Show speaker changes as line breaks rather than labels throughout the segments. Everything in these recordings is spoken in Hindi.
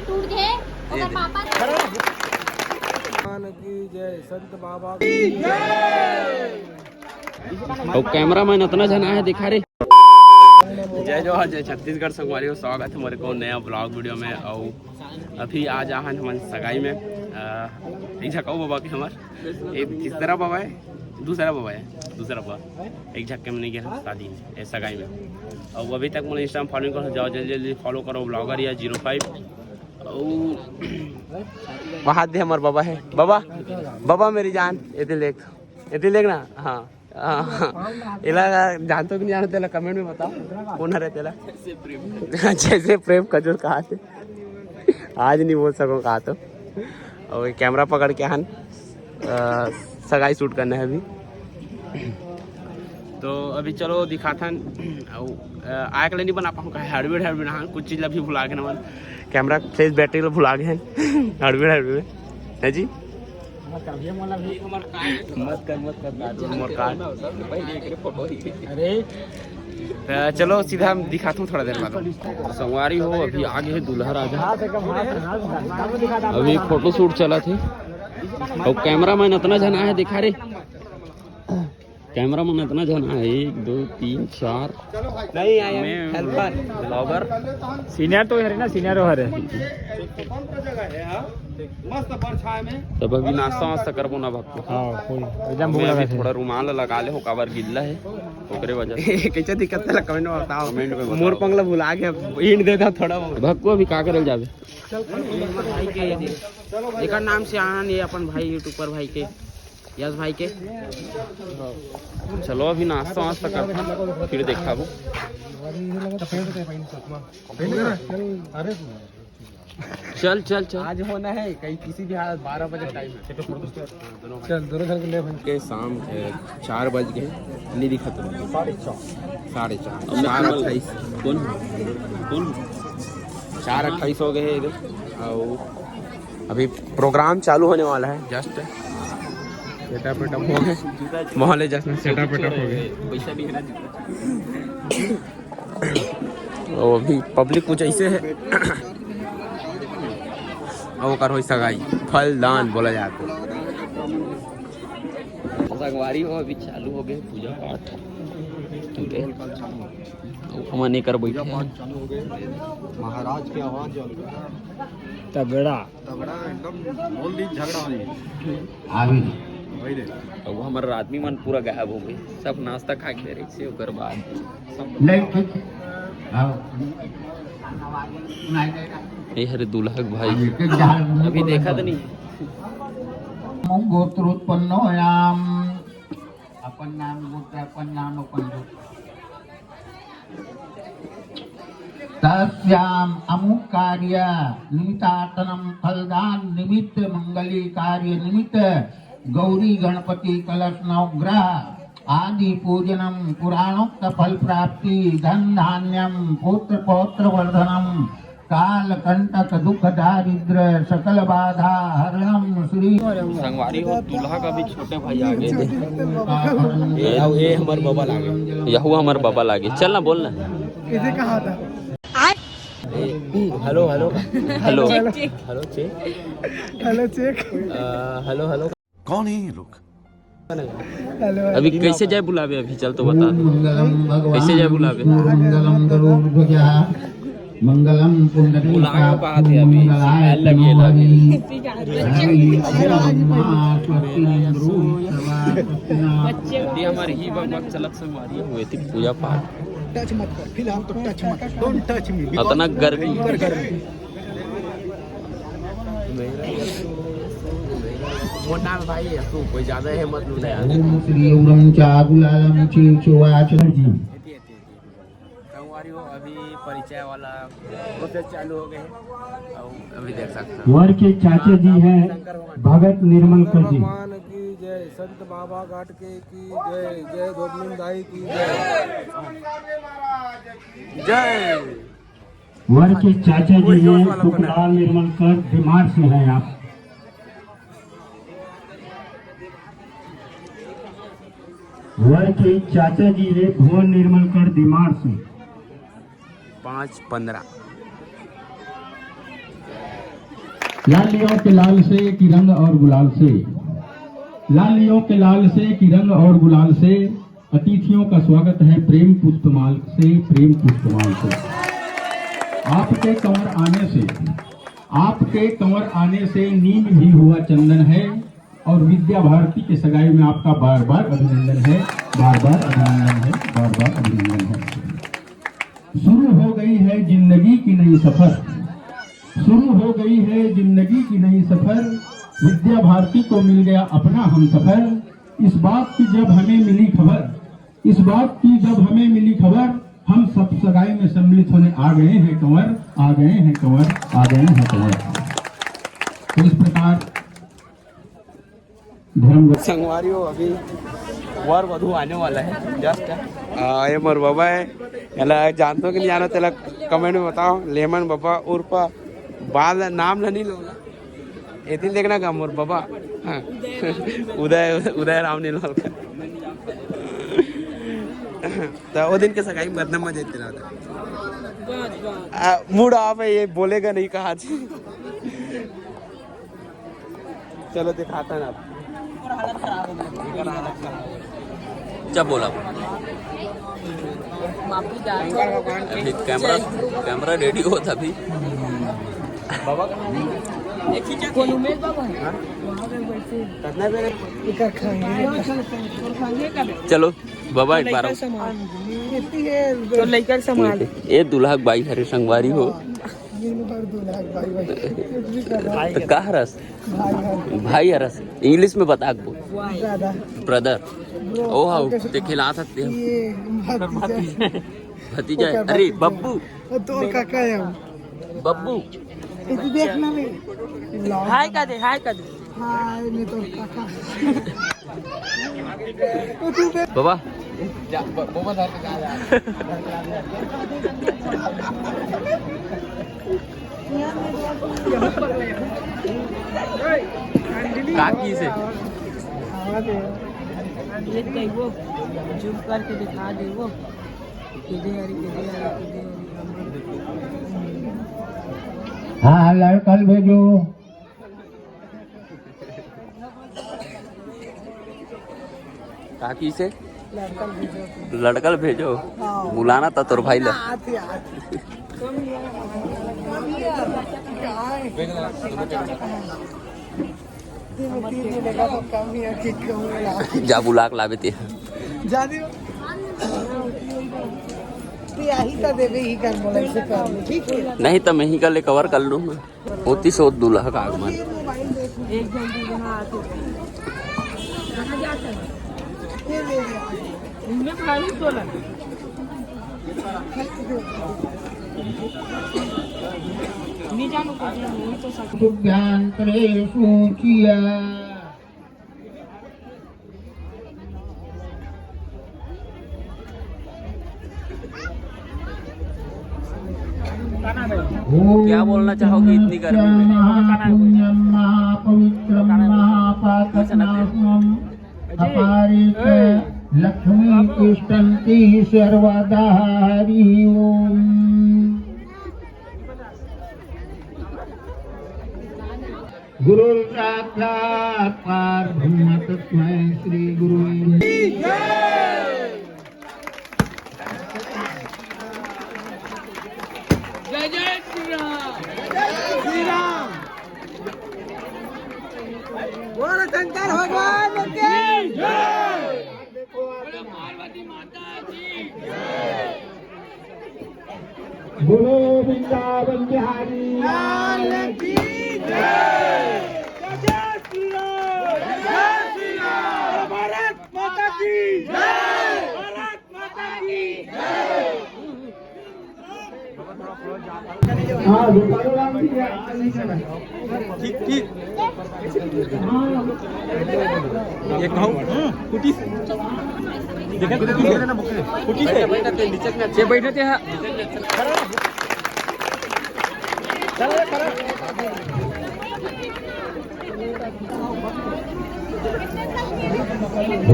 टूट गए और पापा
की जय, संत बाबा की जय।
और कैमरामैन इतना जना है दिखा रहे। जय जोहार, जय छत्तीसगढ़ संगवारी हो। स्वागत है हमारे को नया ब्लॉग वीडियो में। और अभी आज आहन हमारे सगाई में एक झकाऊ बाबा के हमार एक तीसरा बाबा है, दूसरा बाबा एक झक्के में नहीं गया शादी में सगाई में। और अभी तक मैंने इंस्टाग्राम फॉलोइंग करो, जाओ जल्दी जल्दी फॉलो करो ब्लॉगर या 05। वहाँ दे हमारे बाबा है। बाबा बाबा मेरी जान ये देख ना। हाँ इला जानते हो कि नहीं जानते तेला कमेंट में बताओ कौन है तेला। जैसे प्रेम खजूर कहा थे, आज नहीं बोल सको कहा तो। और कैमरा पकड़ के हन सगाई शूट करना है अभी। तो अभी चलो दिखाता आया के लिए नहीं बना पाऊँ हार्डवेयर हाँ कुछ चीज़ अभी भुला गए ना। कैमरा फ्लेश बैटरी भुला गए हैं हार्डवेयर है जी। मत कर अरे चलो सीधा दिखाता हूँ थोड़ा देर बाद। संगवारी हो अभी आगे है दूल्हा राजा। अभी फोटो शूट चला थे और कैमरामैन इतना जना है दिखा रहे। कैमरामैन इतना जना है 1 2 3 4 नहीं आया हेल्पर ब्लॉगर सीनियर तो है ना सीनियर हो रहे मस्त परछाई में। तब अभी नाश्ता वास्ता करबो ना भक्तो। हां कोई एकदम भूख लगा थोड़ा रुमाल लगा ले हो काबर गिल्ला है ओकरे वजह से। कैसे दिक्कत है कमेंट में बताओ। कमेंट में मोर पंगला भुला गया हिंट दे दो थोड़ा भक्को अभी का करल जावे। भाई के एकर नाम से आन ये अपन भाई यूट्यूबर भाई के यस भाई के। चलो अभी नाश्ता वास्ता करते फिर देखाबो। चल चल चल आज होना है कहीं किसी भी हालत 12 बजे टाइम है। चल दोनों घर के शाम 4 बज गए नहीं दिखा तो 4:30 कौन 4:28 हो गए हैं इधर। और अभी प्रोग्राम चालू होने वाला है। जस्ट सेटअप हो गए मोहल्ले जस्ट में सेटअप हो गए पैसा भी है ना। और अभी पब्लिक कुछ ऐसे है और कर हो सगाई फलदान बोला जाता है। सगवारी हो अभी चालू हो गए पूजा पाठ हम नहीं कर बैठे महाराज की आवाज तगड़ा एकदम बोल दी झगड़ा हो हमारा आदमी मन पूरा गायब हो गई। सब नाश्ता खा के रहे से ओकर बाद ये हरे दूल्हा भाई अभी देखा तो नहीं।
गोत्रोत्पन्नोयाम अपन नाम गोत्र अपन नाम अपन तस्याम अमुक कार्य निमित्तार्थनम फलदान निमित्त मंगली कार्य निमित्त गौरी गणपति कलश नवग्रह आदि पूजनम पुराणोक्त फल प्राप्ति धन धान्यम पुत्र पौत्र वर्धनम काल कंटक दुख दारिद्र सकल बाधा हरणम श्री।
संगवारी हो दूल्हा का भी छोटे भाई आगे ये हमारे बाबा लागे यहू हमारे बाबा लागे। चल ना बोल ना
इसे कहा था
hello hello hello
hello check
hello hello
कौन है ये लोग।
अभी कैसे जाए बुलावे अभी चल तो बता कैसे जाए बुलावे।
मंगलम
बुलावे बात है अभी लगे हमारी ही बाबा चलत संगवारी हुए थी पूजा पाठ।
टच मत कर फिलहाल तो टच मत डोंट टच मी
इतना गर्मी मोटा भाई तू कोई ज्यादा हिम्मत नहीं यार। संगवारी हो अभी परिचय वाला प्रोसेस चालू हो गए अभी देख सकते हैं।
वर के चाचा जी हैं भगत निर्मल कर जी
की जय, संत बाबा घाट के की जय, जय गोविंद दाई की जय।
वर के चाचा जी हैं सुखलाल निर्मल कर बीमार से हैं आप। वर के चाचा जी है भुवन निर्मल कर बीमार से
5:15
लालियों के लाल से कि रंग और गुलाल से, लालियों के लाल से कि रंग और गुलाल से, अतिथियों का स्वागत है प्रेम पुष्पमाल से, प्रेम पुष्पमाल से। आपके कंवर आने से, आपके कंवर आने से नीम भी हुआ चंदन है, और विद्या भारती के सगाई में आपका बार बार अभिनंदन है, बार बार अभिनंदन है, बार बार अभिनंदन है। शुरू हो गई है जिंदगी की नई सफर, शुरू हो गई है जिंदगी की नई सफर, विद्या भारती को मिल गया अपना हम सफर। इस बात की जब हमें मिली खबर, इस बात की जब हमें मिली खबर, हम सब सगाई में सम्मिलित होने आ गए हैं कंवर, आ गए हैं कंवर, आ गए हैं कंवर। तो इस प्रकार धर्म
संगवारियों अभी वर वधू आने वाला है जस्ट। ये मोर बाबा है, याला जानते हो कि नहीं जानो तेला कमेंट में बताओ। लेमन बाबा उर्फ बाद नाम नहीं लोगा एतिन देखना का मोर बाबा। हाँ उदय उदय राम नीलवाल का। तो वो दिन के सगाई में बदनाम मजा इतना था। मूड ऑफ है, ये बोलेगा नहीं कहा। चलो दिखाता ना क्या बोला। अभी कैमरा रेडी हो था अभी। चलो बाबा एक बार ये दुल्हा बाई हरे संगवारी हो तो का हरस भाई हरस इंग्लिश में बता ब्रदर। ओ हाँ ते खिला सकते हो भतीजा। अरे बब्बू
तो काका है
बब्बू
देखना नहीं। हाय का दे, हाय का दे। हाय मैं तो काका।
बाबा काकी से
ये वो जूम करके दिखा दे वो
हाँ लड़कल भेजो।
काकी से लड़कल भेजो। बुलाना था तोर भाई ला। जा बुला के लावे ते नहीं तो मैं ही कल कवर कर लूंगा। होती सो दूल्हा का आगमन। क्या बोलना चाहोगे इतनी गर्मी में?
लक्ष्मी तिष्ठन्ति सर्वदा हरि ओम। गुरु साक्षात् परब्रह्म तस्मै श्री गुरुवे
जय जय श्री राम, जय श्री राम। बोलो शंकर भगवान की जय, बोलो पार्वती माता की जय,
बोलो वृंदावन बिहारी
लाल की जय, जय श्री राम, जय श्री राम। भारत माता की जय, भारत माता की जय।
हाँ
ठीक ठीक ये कहूँ कुटी देखा कुटी से बैठते नीचे बैठते हैं।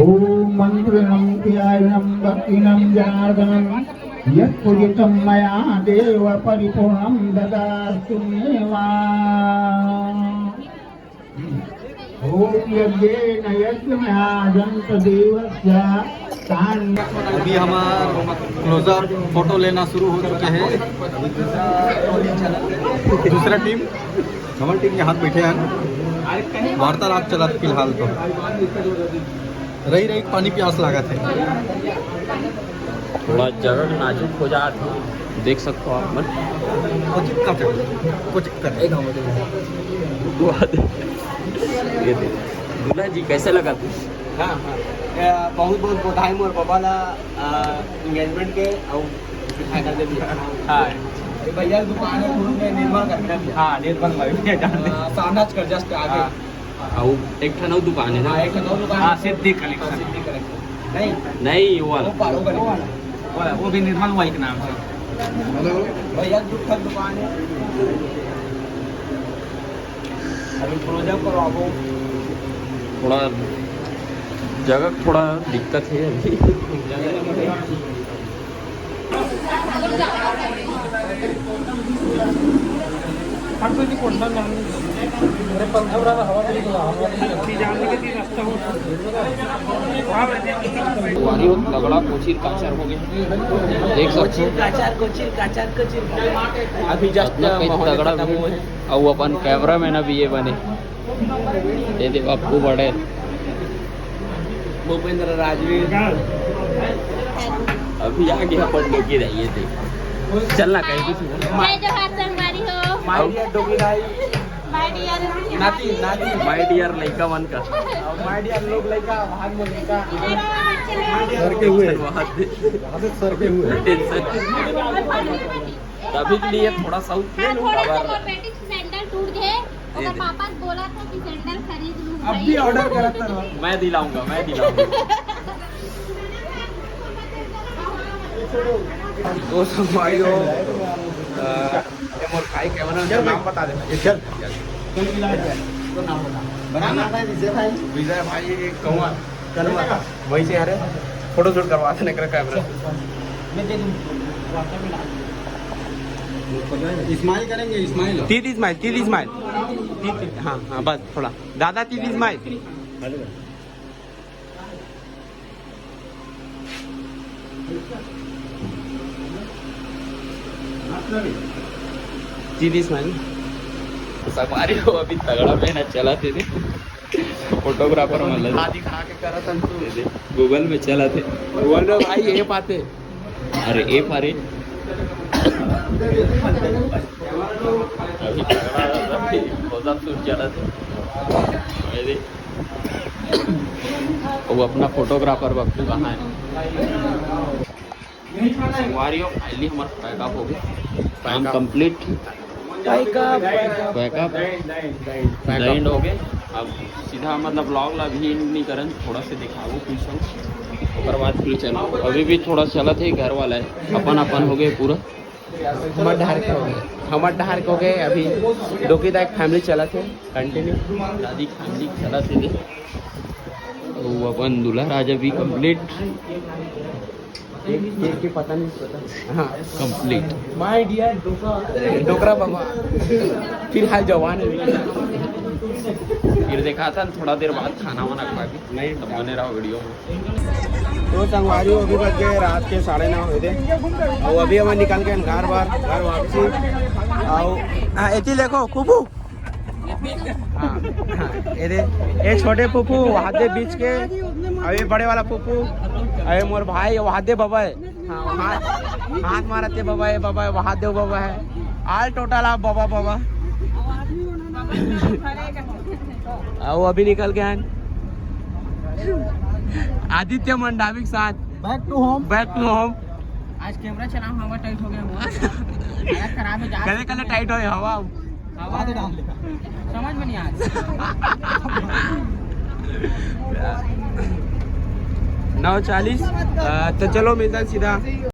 ओम मंत्रनं ध्यानं भक्तिनं जनार्दनं यत् पूजितं मया देव परिपूर्णं ददातु मे वा। ओम यज्ञेन यज्ञमयाजन्त देवस्य तान्य।
अभी हमारा क्लोजअप फोटो लेना शुरू हो चुके हैं। दूसरा टीम हमारी टीम यहाँ बैठे हैं, वार्तालाप चला फिलहाल तो रही पानी प्यास लगा थे।
थोड़ा जगह नाजुक हो जाता है, देख सकते हो आप मन
कुछ कर
ये देख। दूल्हा जी कैसे लगा तू?
हाँ हाँ बहुत बहुत बधाई मोर बाबा ला एंगेजमेंट के और फाइनल दे दिया। हाँ भैया दुकान है में निर्माण करना भी। हाँ निर्माण लगे सामना कर जस्ट आगे।
और एक ठनौ दुकान है ना?
हाँ एक नौ दुकान। हाँ सिद्धि कलेक्शन। नहीं
नहीं वो वाला
वो भी निर्मल वाई के नाम से भैया दुकान है। अभी प्रोजेक्ट करो आपको
थोड़ा जगह थोड़ा दिक्कत है अभी। तगड़ा कोचिर काचर हो गया, देख सकते हो।
अभी जस्ट
तगड़ा और अपन कैमरा मैन अभी ये बने, ये देखो आपको बड़े
भूपेंद्र राजवीर
अभी आगे अपन लोग ही रहिए थे। चलना कहीं भी
जय जोहार संगवारी हो।
माय डियर डोगी भाई
माय डियर
नाती नाती
माय डियर लड़का मन का
माय डियर लोग लड़का वहां में लड़का
सर के हुए
टेंशन तभी के लिए थोड़ा साउथ
सैंडल टूट गए और पापा बोला था कि सैंडल खरीद लूं।
अब भी ऑर्डर करा था।
मैं दिलाऊंगा
तो भाई हो मोर भाई कैमरा नाम बता देना।
चल
तो नाम बता बनाना है विजय भाई कौन कनवा वही से यार फोटो शूट करवा देने का कैमरा मैं दे दूं।
इस्माइल करेंगे, इस्माइल
तीन इस्माइल हाँ हाँ बस थोड़ा दादा तीन इस्माइल
सीधी स्माइल सवारी हो अभी तगड़ा पहना चला थे फोटोग्राफर मतलब
दिखा के करा था
गूगल में चला थे
बोल रहे भाई ये पाते
अरे ए पारे अभी तगड़ा चला थे वो अपना फोटोग्राफर बब्बू कहाँ है? संगवारी हो फाइनली हमारा पैकअप हो गया, काम कंप्लीट बैकअप लैंड हो गए। अब सीधा मतलब ब्लॉग ला भी नहीं करन, थोड़ा से दिखाओ पीछे और बाद फिर चलो। अभी भी थोड़ा चला थे, घर वाला है अपन हो गए पूरा
हमारे डहार के हो गए अभी डोकी दा एक फैमिली चला थे कंटिन्यू
दादी फैमिली चला थे तो अपन दूल्हा राजा भी कंप्लीट
एक पता नहीं हाँ
कंप्लीट
माय डियर डोकरा बाबा फिर हाल जवान है
फिर देखा था थोड़ा देर बाद खाना वाना खा के नहीं तब बने रहा वीडियो में।
तो संगवारी अभी बज गए रात के 9:30 हुए थे और अभी हमें निकल के घर वापसी आओ। हाँ ऐसी देखो फूफू हाँ ये छोटे फूफू वहाँ दे बीच के अभी बड़े वाला फूफू अरे मोर भाई वहाँ दे बाबा है। हाँ हाथ मारते बाबा है वहाँ दे बाबा है आल टोटल आप बाबा वो अभी निकल गया है आदित्य मंडावी के साथ बैक टू होम। आज कैमरा चलाऊं हवा टाइट हो गया खराब है कले टाइट हो हवा दे डाल समझ में नहीं आ 9:40 तो चलो मिलता सीधा